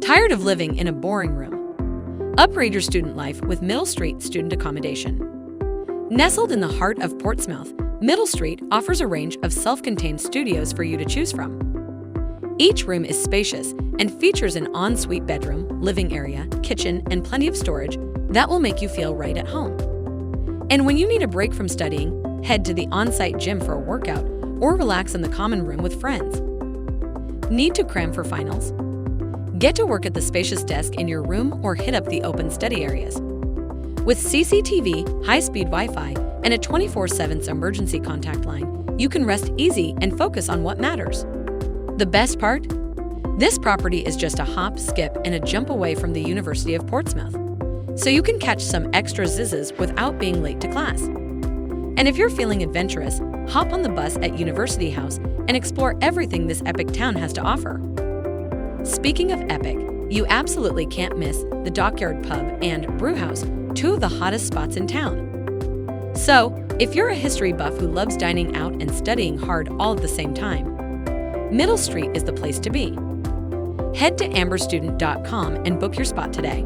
Tired of living in a boring room? Upgrade your student life with Middle Street Student Accommodation. Nestled in the heart of Portsmouth, Middle Street offers a range of self-contained studios for you to choose from. Each room is spacious and features an ensuite bedroom, living area, kitchen, and plenty of storage that will make you feel right at home. And when you need a break from studying, head to the on-site gym for a workout or relax in the common room with friends. Need to cram for finals? Get to work at the spacious desk in your room or hit up the open study areas. With CCTV, high-speed Wi-Fi, and a 24/7 emergency contact line, you can rest easy and focus on what matters. The best part? This property is just a hop, skip, and a jump away from the University of Portsmouth, so you can catch some extra zizzes without being late to class. And if you're feeling adventurous, hop on the bus at University House and explore everything this epic town has to offer. Speaking of epic, you absolutely can't miss the Dockyard Pub and Brewhouse, two of the hottest spots in town. So, if you're a history buff who loves dining out and studying hard all at the same time, Middle Street is the place to be. Head to amberstudent.com and book your spot today.